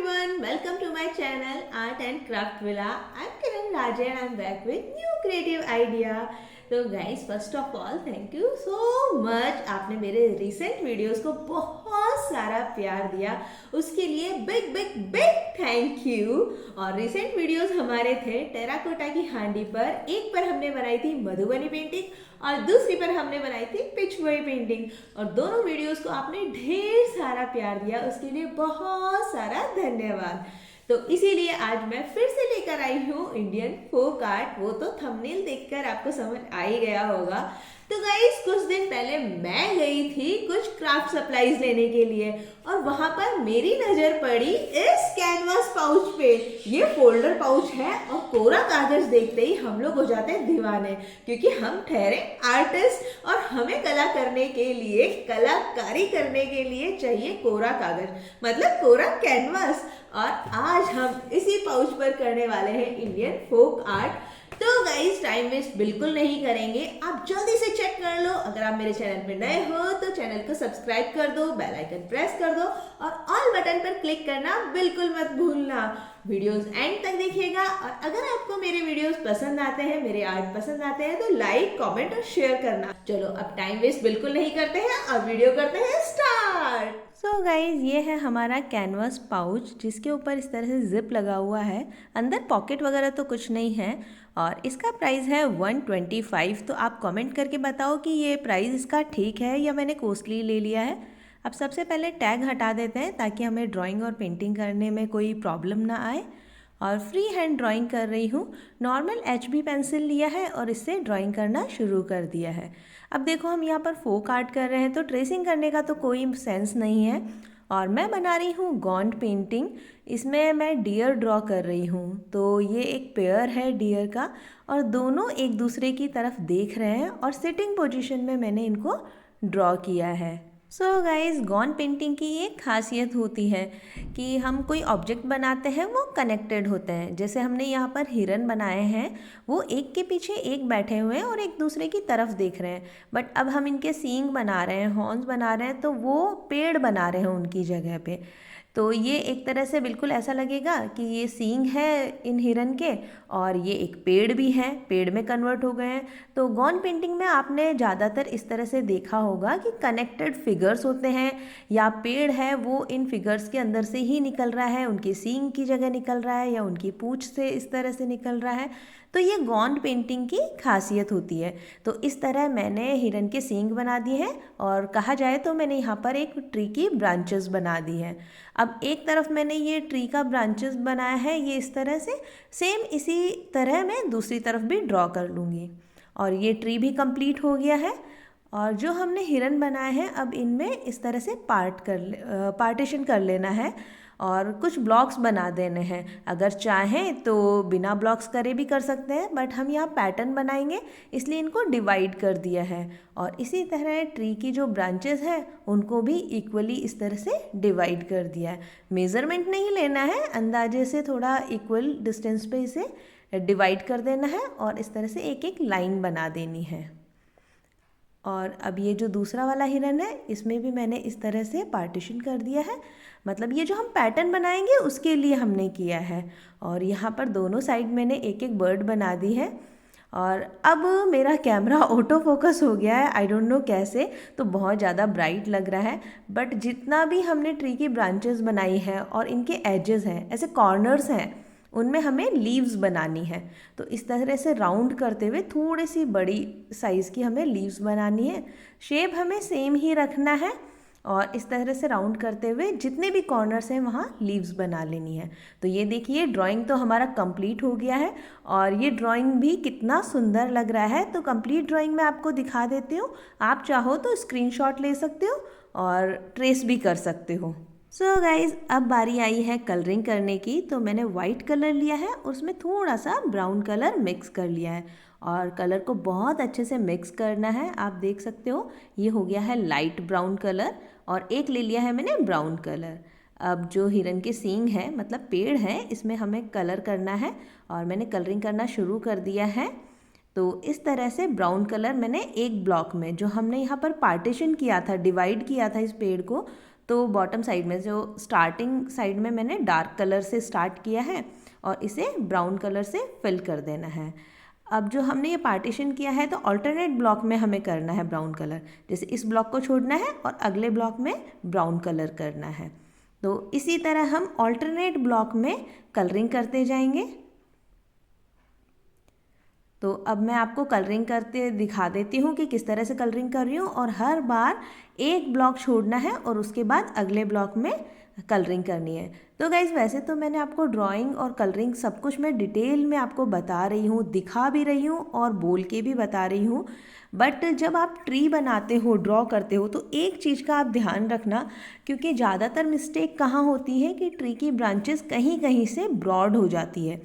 everyone, welcome to my channel Art and Craft Villa. I'm Kiran Raja and I'm back with new creative idea. तो guys first of all thank you so much, आपने मेरे recent videos को बहुत सारा प्यार दिया, उसके लिए big big big thank you. और रिसेंट वीडियोस हमारे थे टेराकोटा की हांडी पर, एक पर हमने बनाई थी मधुबनी पेंटिंग और दूसरी पर हमने बनाई थी पिचबोई पेंटिंग, और दोनों वीडियोस को आपने ढेर सारा प्यार दिया, उसके लिए बहुत सारा धन्यवाद। तो इसीलिए आज मैं फिर से लेकर आई हूँ इंडियन फोक आर्ट। वो तो थंबनेल देखकर आपको समझ आ ही गया होगा। तो गाइस कुछ दिन पहले मैं गई थी कुछ क्राफ्ट सप्लाईज लेने के लिए, और वहां पर मेरी नजर पड़ी इस कैनवास पाउच पे। ये फोल्डर पाउच है और कोरा कागज देखते ही हम लोग हो जाते हैं दीवाने, क्योंकि हम ठहरे आर्टिस्ट और हमें कला करने के लिए, कलाकारी करने के लिए चाहिए कोरा कागज, मतलब कोरा कैनवास। और आज हम इसी पाउच पर करने वाले हैं इंडियन फोक आर्ट। तो गाइस टाइम वेस्ट बिल्कुल नहीं करेंगे, आप जल्दी से चेक कर लो। अगर आप मेरे चैनल पे नए हो तो चैनल को सब्सक्राइब कर दो, बेल आइकन प्रेस कर दो और ऑल बटन पर क्लिक करना बिल्कुल मत भूलना। वीडियोस एंड तक देखिएगा, और अगर आपको मेरे वीडियोस पसंद आते हैं, मेरे आर्ट पसंद आते हैं, तो लाइक कमेंट और शेयर करना। चलो अब टाइम वेस्ट बिल्कुल नहीं करते हैं और वीडियो करते हैं स्टार्ट। सो गाइज ये है हमारा कैनवास पाउच, जिसके ऊपर इस तरह से जिप लगा हुआ है। अंदर पॉकेट वगैरह तो कुछ नहीं है, और इसका प्राइस है 125। तो आप कमेंट करके बताओ कि ये प्राइस इसका ठीक है या मैंने कॉस्टली ले लिया है। अब सबसे पहले टैग हटा देते हैं ताकि हमें ड्राइंग और पेंटिंग करने में कोई प्रॉब्लम ना आए। और फ्री हैंड ड्राइंग कर रही हूँ। नॉर्मल HB पेंसिल लिया है और इससे ड्राइंग करना शुरू कर दिया है। अब देखो हम यहाँ पर फोक आर्ट कर रहे हैं तो ट्रेसिंग करने का तो कोई सेंस नहीं है, और मैं बना रही हूँ गॉन्ड पेंटिंग। इसमें मैं डियर ड्रॉ कर रही हूँ। तो ये एक पेयर है डियर का, और दोनों एक दूसरे की तरफ देख रहे हैं और सिटिंग पोजीशन में मैंने इनको ड्रॉ किया है। सो गाइज गॉन्ड पेंटिंग की एक खासियत होती है कि हम कोई ऑब्जेक्ट बनाते हैं वो कनेक्टेड होते हैं। जैसे हमने यहाँ पर हिरन बनाए हैं, वो एक के पीछे एक बैठे हुए हैं और एक दूसरे की तरफ देख रहे हैं। बट अब हम इनके सींग बना रहे हैं, हॉर्न्स बना रहे हैं, तो वो पेड़ बना रहे हैं उनकी जगह पे। तो ये एक तरह से बिल्कुल ऐसा लगेगा कि ये सींग है इन हिरन के और ये एक पेड़ भी है, पेड़ में कन्वर्ट हो गए हैं। तो गॉन पेंटिंग में आपने ज़्यादातर इस तरह से देखा होगा कि कनेक्टेड फिगर्स होते हैं, या पेड़ है वो इन फिगर्स के अंदर से ही निकल रहा है, उनकी सींग की जगह निकल रहा है, या उनकी पूँछ से इस तरह से निकल रहा है। तो ये गॉन्ड पेंटिंग की खासियत होती है। तो इस तरह मैंने हिरन के सींग बना दिए हैं, और कहा जाए तो मैंने यहाँ पर एक ट्री की ब्रांचेस बना दी है। अब एक तरफ मैंने ये ट्री का ब्रांचेस बनाया है, ये इस तरह से, सेम इसी तरह मैं दूसरी तरफ भी ड्रॉ कर लूँगी। और ये ट्री भी कंप्लीट हो गया है। और जो हमने हिरन बनाए हैं, अब इनमें इस तरह से पार्टीशन कर लेना है और कुछ ब्लॉक्स बना देने हैं। अगर चाहें तो बिना ब्लॉक्स करे भी कर सकते हैं, बट हम यहाँ पैटर्न बनाएंगे इसलिए इनको डिवाइड कर दिया है। और इसी तरह ट्री की जो ब्रांचेस हैं उनको भी इक्वली इस तरह से डिवाइड कर दिया है। मेज़रमेंट नहीं लेना है, अंदाजे से थोड़ा इक्वल डिस्टेंस पे इसे डिवाइड कर देना है और इस तरह से एक एक लाइन बना देनी है। और अब ये जो दूसरा वाला हिरन है, इसमें भी मैंने इस तरह से पार्टीशन कर दिया है, मतलब ये जो हम पैटर्न बनाएंगे उसके लिए हमने किया है। और यहाँ पर दोनों साइड मैंने एक एक बर्ड बना दी है। और अब मेरा कैमरा ऑटो फोकस हो गया है, आई डोंट नो कैसे, तो बहुत ज़्यादा ब्राइट लग रहा है। बट जितना भी हमने ट्री की ब्रांचेस बनाई है और इनके एजेस हैं, ऐसे कॉर्नर्स हैं, उनमें हमें लीव्स बनानी है। तो इस तरह से राउंड करते हुए थोड़ी सी बड़ी साइज़ की हमें लीव्स बनानी है। शेप हमें सेम ही रखना है, और इस तरह से राउंड करते हुए जितने भी कॉर्नर्स हैं वहाँ लीव्स बना लेनी है। तो ये देखिए ड्राइंग तो हमारा कंप्लीट हो गया है, और ये ड्राइंग भी कितना सुंदर लग रहा है। तो कंप्लीट ड्राइंग मैं आपको दिखा देती हूँ, आप चाहो तो स्क्रीनशॉट ले सकते हो और ट्रेस भी कर सकते हो। सो गाइज अब बारी आई है कलरिंग करने की। तो मैंने वाइट कलर लिया है, उसमें थोड़ा सा ब्राउन कलर मिक्स कर लिया है, और कलर को बहुत अच्छे से मिक्स करना है। आप देख सकते हो ये हो गया है लाइट ब्राउन कलर, और एक ले लिया है मैंने ब्राउन कलर। अब जो हिरन के सींग है, मतलब पेड़ है, इसमें हमें कलर करना है, और मैंने कलरिंग करना शुरू कर दिया है। तो इस तरह से ब्राउन कलर मैंने एक ब्लॉक में, जो हमने यहाँ पर पार्टीशन किया था, डिवाइड किया था इस पेड़ को, तो तो बॉटम साइड में जो स्टार्टिंग साइड में मैंने डार्क कलर से स्टार्ट किया है और इसे ब्राउन कलर से फिल कर देना है। अब जो हमने ये पार्टीशन किया है तो अल्टरनेट ब्लॉक में हमें करना है ब्राउन कलर, जैसे इस ब्लॉक को छोड़ना है और अगले ब्लॉक में ब्राउन कलर करना है। तो इसी तरह हम अल्टरनेट ब्लॉक में कलरिंग करते जाएंगे। तो अब मैं आपको कलरिंग करते दिखा देती हूँ कि किस तरह से कलरिंग कर रही हूँ, और हर बार एक ब्लॉक छोड़ना है और उसके बाद अगले ब्लॉक में कलरिंग करनी है। तो गाइज़ वैसे तो मैंने आपको ड्राइंग और कलरिंग सब कुछ मैं डिटेल में आपको बता रही हूँ, दिखा भी रही हूँ और बोल के भी बता रही हूँ, बट जब आप ट्री बनाते हो, ड्रॉ करते हो, तो एक चीज़ का आप ध्यान रखना, क्योंकि ज़्यादातर मिस्टेक कहाँ होती है कि ट्री की ब्रांचेस कहीं कहीं से ब्रॉड हो जाती है।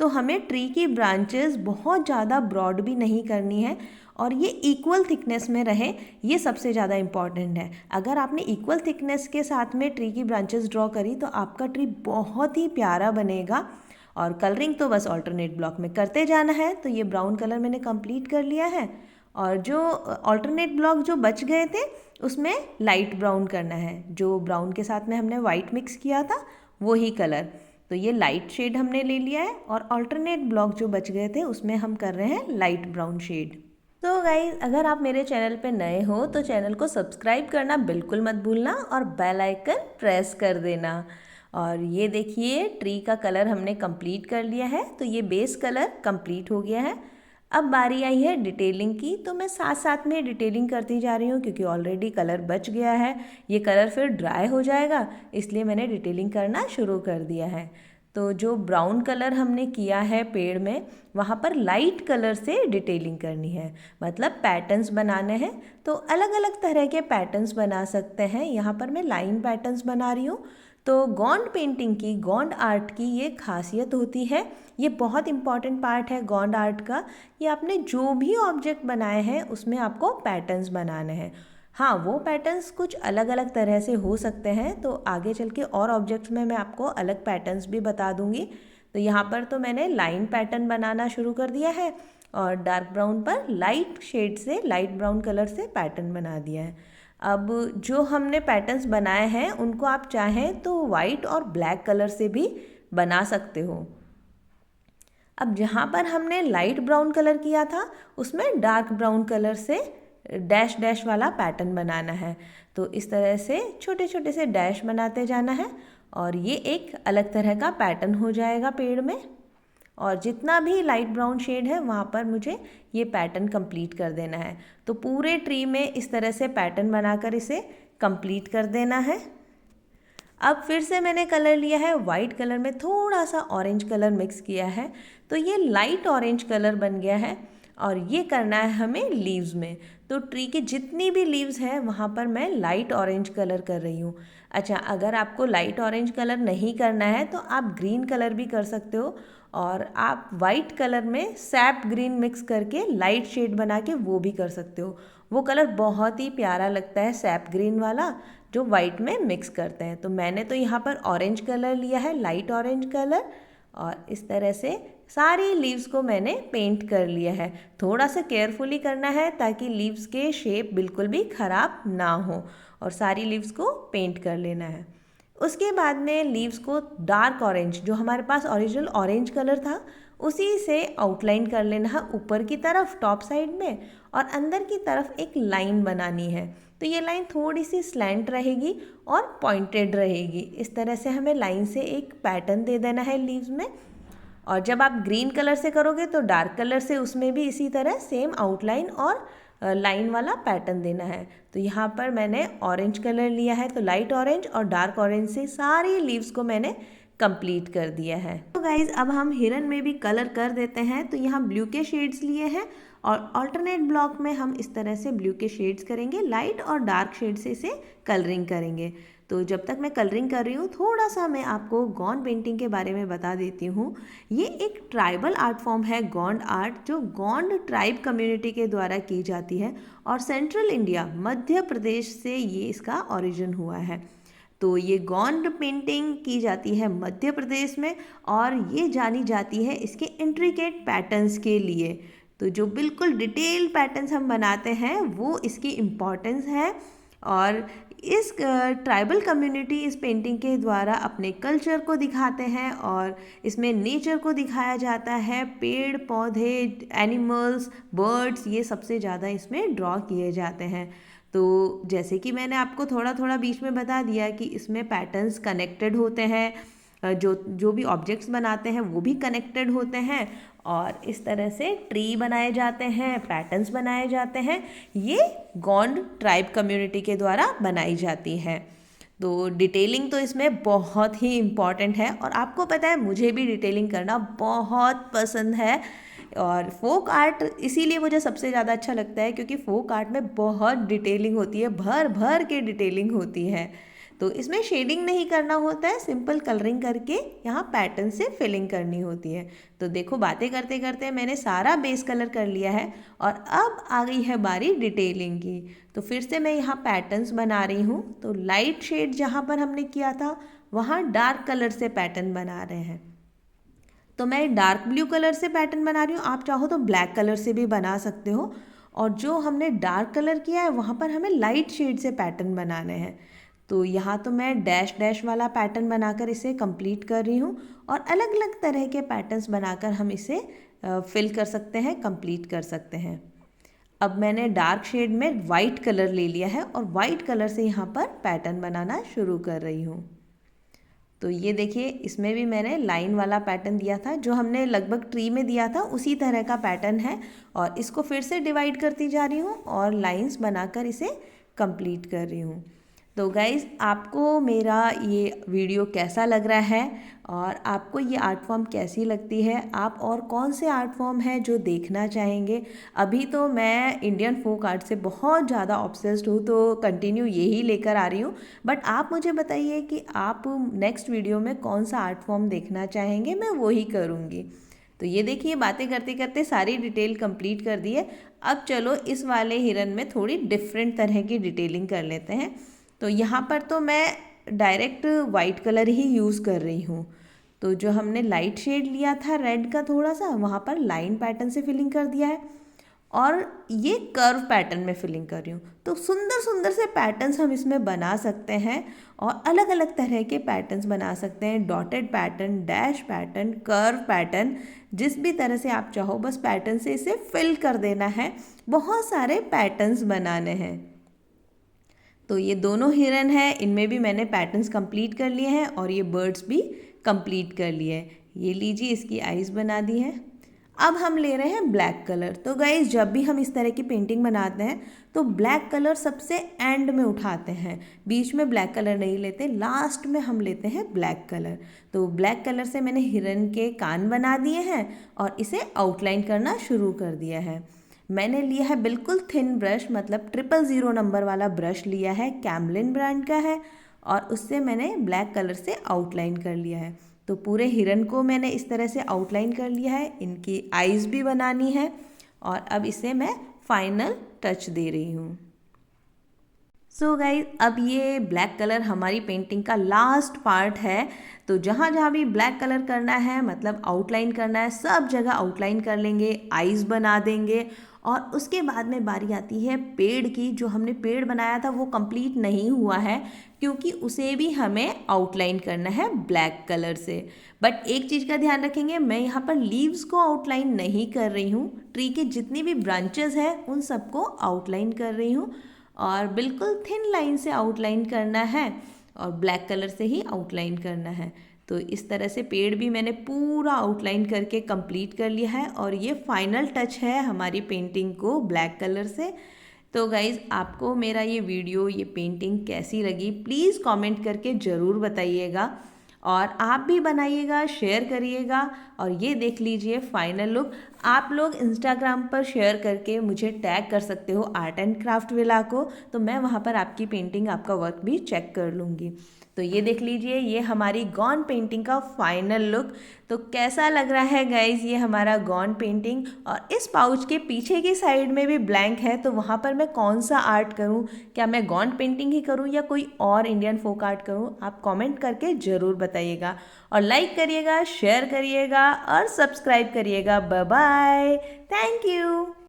तो हमें ट्री की ब्रांचेस बहुत ज़्यादा ब्रॉड भी नहीं करनी है और ये इक्वल थिकनेस में रहे, ये सबसे ज़्यादा इम्पॉर्टेंट है। अगर आपने इक्वल थिकनेस के साथ में ट्री की ब्रांचेस ड्रॉ करी तो आपका ट्री बहुत ही प्यारा बनेगा। और कलरिंग तो बस ऑल्टरनेट ब्लॉक में करते जाना है। तो ये ब्राउन कलर मैंने कंप्लीट कर लिया है और जो ऑल्टरनेट ब्लॉक जो बच गए थे उसमें लाइट ब्राउन करना है। जो ब्राउन के साथ में हमने वाइट मिक्स किया था वही कलर, तो ये लाइट शेड हमने ले लिया है और अल्टरनेट ब्लॉक जो बच गए थे उसमें हम कर रहे हैं लाइट ब्राउन शेड। तो गाइज अगर आप मेरे चैनल पे नए हो तो चैनल को सब्सक्राइब करना बिल्कुल मत भूलना और बेल आइकन प्रेस कर देना। और ये देखिए ट्री का कलर हमने कंप्लीट कर लिया है, तो ये बेस कलर कंप्लीट हो गया है। अब बारी आई है डिटेलिंग की, तो मैं साथ साथ में डिटेलिंग करती जा रही हूँ क्योंकि ऑलरेडी कलर बच गया है, ये कलर फिर ड्राई हो जाएगा, इसलिए मैंने डिटेलिंग करना शुरू कर दिया है। तो जो ब्राउन कलर हमने किया है पेड़ में, वहाँ पर लाइट कलर से डिटेलिंग करनी है, मतलब पैटर्न्स बनाने हैं। तो अलग अलग तरह के पैटर्न्स बना सकते हैं। यहाँ पर मैं लाइन पैटर्न्स बना रही हूँ। तो गॉन्ड पेंटिंग की, गॉन्ड आर्ट की ये खासियत होती है, ये बहुत इंपॉर्टेंट पार्ट है गॉन्ड आर्ट का। ये आपने जो भी ऑब्जेक्ट बनाए हैं उसमें आपको पैटर्न्स बनाने हैं। हाँ, वो पैटर्न्स कुछ अलग अलग तरह से हो सकते हैं, तो आगे चल के और ऑब्जेक्ट्स में मैं आपको अलग पैटर्न्स भी बता दूंगी। तो यहाँ पर तो मैंने लाइन पैटर्न बनाना शुरू कर दिया है और डार्क ब्राउन पर लाइट शेड से, लाइट ब्राउन कलर से पैटर्न बना दिया है। अब जो हमने पैटर्न्स बनाए हैं उनको आप चाहें तो वाइट और ब्लैक कलर से भी बना सकते हो। अब जहाँ पर हमने लाइट ब्राउन कलर किया था उसमें डार्क ब्राउन कलर से डैश डैश वाला पैटर्न बनाना है। तो इस तरह से छोटे छोटे से डैश बनाते जाना है और ये एक अलग तरह का पैटर्न हो जाएगा पेड़ में। और जितना भी लाइट ब्राउन शेड है वहाँ पर मुझे ये पैटर्न कंप्लीट कर देना है। तो पूरे ट्री में इस तरह से पैटर्न बनाकर इसे कंप्लीट कर देना है। अब फिर से मैंने कलर लिया है, वाइट कलर में थोड़ा सा ऑरेंज कलर मिक्स किया है, तो ये लाइट ऑरेंज कलर बन गया है। और ये करना है हमें लीव्स में। तो ट्री के जितनी भी लीव्स हैं वहाँ पर मैं लाइट ऑरेंज कलर कर रही हूँ। अच्छा, अगर आपको लाइट ऑरेंज कलर नहीं करना है तो आप ग्रीन कलर भी कर सकते हो, और आप वाइट कलर में सैप ग्रीन मिक्स करके लाइट शेड बना के वो भी कर सकते हो। वो कलर बहुत ही प्यारा लगता है, सैप ग्रीन वाला जो वाइट में मिक्स करते हैं। तो मैंने तो यहाँ पर ऑरेंज कलर लिया है, लाइट ऑरेंज कलर, और इस तरह से सारी लीव्स को मैंने पेंट कर लिया है। थोड़ा सा केयरफुली करना है ताकि लीव्स के शेप बिल्कुल भी ख़राब ना हो, और सारी लीव्स को पेंट कर लेना है। उसके बाद में लीव्स को डार्क ऑरेंज, जो हमारे पास ओरिजिनल ऑरेंज कलर था, उसी से आउटलाइन कर लेना है ऊपर की तरफ टॉप साइड में, और अंदर की तरफ एक लाइन बनानी है। तो ये लाइन थोड़ी सी स्लैंट रहेगी और पॉइंटेड रहेगी। इस तरह से हमें लाइन से एक पैटर्न दे देना है लीव्स में। और जब आप ग्रीन कलर से करोगे तो डार्क कलर से उसमें भी इसी तरह सेम आउटलाइन और लाइन वाला पैटर्न देना है। तो यहाँ पर मैंने ऑरेंज कलर लिया है, तो लाइट ऑरेंज और डार्क ऑरेंज से सारी लीव्स को मैंने कंप्लीट कर दिया है। तो गाइज अब हम हिरन में भी कलर कर देते हैं। तो यहाँ ब्लू के शेड्स लिए हैं और अल्टरनेट ब्लॉक में हम इस तरह से ब्लू के शेड्स करेंगे, लाइट और डार्क शेड से इसे कलरिंग करेंगे। तो जब तक मैं कलरिंग कर रही हूँ थोड़ा सा मैं आपको गॉन्ड पेंटिंग के बारे में बता देती हूँ। ये एक ट्राइबल आर्ट फॉर्म है गॉन्ड आर्ट, जो गॉन्ड ट्राइब कम्युनिटी के द्वारा की जाती है और सेंट्रल इंडिया, मध्य प्रदेश से ये इसका ओरिजिन हुआ है। तो ये गॉन्ड पेंटिंग की जाती है मध्य प्रदेश में और ये जानी जाती है इसके इंट्रिकेट पैटर्न्स के लिए। तो जो बिल्कुल डिटेल पैटर्न्स हम बनाते हैं वो इसकी इम्पॉर्टेंस है। और इस ट्राइबल कम्युनिटी इस पेंटिंग के द्वारा अपने कल्चर को दिखाते हैं और इसमें नेचर को दिखाया जाता है। पेड़ पौधे, एनिमल्स, बर्ड्स, ये सबसे ज़्यादा इसमें ड्रॉ किए जाते हैं। तो जैसे कि मैंने आपको थोड़ा थोड़ा बीच में बता दिया कि इसमें पैटर्न्स कनेक्टेड होते हैं, जो जो भी ऑब्जेक्ट्स बनाते हैं वो भी कनेक्टेड होते हैं और इस तरह से ट्री बनाए जाते हैं, पैटर्न्स बनाए जाते हैं। ये गोंड ट्राइब कम्युनिटी के द्वारा बनाई जाती है। तो डिटेलिंग तो इसमें बहुत ही इम्पॉर्टेंट है और आपको पता है मुझे भी डिटेलिंग करना बहुत पसंद है। और फोक आर्ट इसीलिए मुझे सबसे ज़्यादा अच्छा लगता है क्योंकि फोक आर्ट में बहुत डिटेलिंग होती है, भर भर के डिटेलिंग होती है। तो इसमें शेडिंग नहीं करना होता है, सिंपल कलरिंग करके यहाँ पैटर्न से फिलिंग करनी होती है। तो देखो बातें करते करते मैंने सारा बेस कलर कर लिया है और अब आ गई है बारी डिटेलिंग की। तो फिर से मैं यहाँ पैटर्न्स बना रही हूँ। तो लाइट शेड जहाँ पर हमने किया था वहाँ डार्क कलर से पैटर्न बना रहे हैं। तो मैं डार्क ब्लू कलर से पैटर्न बना रही हूँ, आप चाहो तो ब्लैक कलर से भी बना सकते हो। और जो हमने डार्क कलर किया है वहाँ पर हमें लाइट शेड से पैटर्न बनाने हैं। तो यहाँ तो मैं डैश डैश वाला पैटर्न बनाकर इसे कंप्लीट कर रही हूँ और अलग अलग तरह के पैटर्न्स बनाकर हम इसे फिल कर सकते हैं, कंप्लीट कर सकते हैं। अब मैंने डार्क शेड में वाइट कलर ले लिया है और वाइट कलर से यहाँ पर पैटर्न बनाना शुरू कर रही हूँ। तो ये देखिए इसमें भी मैंने लाइन वाला पैटर्न दिया था, जो हमने लगभग ट्री में दिया था उसी तरह का पैटर्न है और इसको फिर से डिवाइड करती जा रही हूँ और लाइंस बनाकर इसे कंप्लीट कर रही हूँ। तो गाइज़ आपको मेरा ये वीडियो कैसा लग रहा है और आपको ये आर्ट फॉर्म कैसी लगती है, आप और कौन से आर्ट फॉर्म है जो देखना चाहेंगे। अभी तो मैं इंडियन फोक आर्ट से बहुत ज़्यादा ऑब्सेस्ड हूँ तो कंटिन्यू यही लेकर आ रही हूँ। बट आप मुझे बताइए कि आप नेक्स्ट वीडियो में कौन सा आर्ट फॉर्म देखना चाहेंगे, मैं वही करूँगी। तो ये देखिए बातें करते करते सारी डिटेल कंप्लीट कर दी है। अब चलो इस वाले हिरन में थोड़ी डिफरेंट तरह की डिटेलिंग कर लेते हैं। तो यहाँ पर तो मैं डायरेक्ट वाइट कलर ही यूज़ कर रही हूँ। तो जो हमने लाइट शेड लिया था रेड का थोड़ा सा, वहाँ पर लाइन पैटर्न से फिलिंग कर दिया है और ये कर्व पैटर्न में फिलिंग कर रही हूँ। तो सुंदर सुंदर से पैटर्न्स हम इसमें बना सकते हैं और अलग अलग तरह के पैटर्न्स बना सकते हैं। Dotted pattern, dash pattern, curve pattern, जिस भी तरह से आप चाहो बस पैटर्न से इसे फिल कर देना है। बहुत सारे पैटर्न्स बनाने हैं। तो ये दोनों हिरन हैं, इनमें भी मैंने पैटर्न्स कंप्लीट कर लिए हैं और ये बर्ड्स भी कंप्लीट कर लिए हैं। ये लीजिए इसकी आइज़ बना दी है। अब हम ले रहे हैं ब्लैक कलर। तो गाइस जब भी हम इस तरह की पेंटिंग बनाते हैं तो ब्लैक कलर सबसे एंड में उठाते हैं, बीच में ब्लैक कलर नहीं लेते, लास्ट में हम लेते हैं ब्लैक कलर। तो ब्लैक कलर से मैंने हिरन के कान बना दिए हैं और इसे आउटलाइन करना शुरू कर दिया है। मैंने लिया है बिल्कुल थिन ब्रश, मतलब 000 नंबर वाला ब्रश लिया है, कैमलिन ब्रांड का है और उससे मैंने ब्लैक कलर से आउटलाइन कर लिया है। तो पूरे हिरन को मैंने इस तरह से आउटलाइन कर लिया है, इनकी आईज़ भी बनानी है और अब इसे मैं फाइनल टच दे रही हूँ। सो गाइज अब ये ब्लैक कलर हमारी पेंटिंग का लास्ट पार्ट है। तो जहाँ जहाँ भी ब्लैक कलर करना है, मतलब आउटलाइन करना है, सब जगह आउटलाइन कर लेंगे, आईज़ बना देंगे और उसके बाद में बारी आती है पेड़ की। जो हमने पेड़ बनाया था वो कंप्लीट नहीं हुआ है क्योंकि उसे भी हमें आउटलाइन करना है ब्लैक कलर से। बट एक चीज़ का ध्यान रखेंगे, मैं यहाँ पर लीव्स को आउटलाइन नहीं कर रही हूँ, ट्री के जितनी भी ब्रांचेस हैं उन सबको आउटलाइन कर रही हूँ और बिल्कुल थिन लाइन से आउटलाइन करना है और ब्लैक कलर से ही आउटलाइन करना है। तो इस तरह से पेड़ भी मैंने पूरा आउटलाइन करके कंप्लीट कर लिया है और ये फाइनल टच है हमारी पेंटिंग को ब्लैक कलर से। तो गाइज़ आपको मेरा ये वीडियो, ये पेंटिंग कैसी लगी प्लीज़ कमेंट करके ज़रूर बताइएगा और आप भी बनाइएगा, शेयर करिएगा। और ये देख लीजिए फाइनल लुक। आप लोग इंस्टाग्राम पर शेयर करके मुझे टैग कर सकते हो आर्ट एंड क्राफ्ट विला को, तो मैं वहाँ पर आपकी पेंटिंग, आपका वर्क भी चेक कर लूँगी। तो ये देख लीजिए ये हमारी गॉन पेंटिंग का फाइनल लुक। तो कैसा लग रहा है गाइज ये हमारा गॉन पेंटिंग। और इस पाउच के पीछे की साइड में भी ब्लैंक है, तो वहाँ पर मैं कौन सा आर्ट करूँ, क्या मैं गॉन पेंटिंग ही करूँ या कोई और इंडियन फोक आर्ट करूँ, आप कमेंट करके ज़रूर बताइएगा। और लाइक करिएगा, शेयर करिएगा और सब्सक्राइब करिएगा। Bye bye, thank you.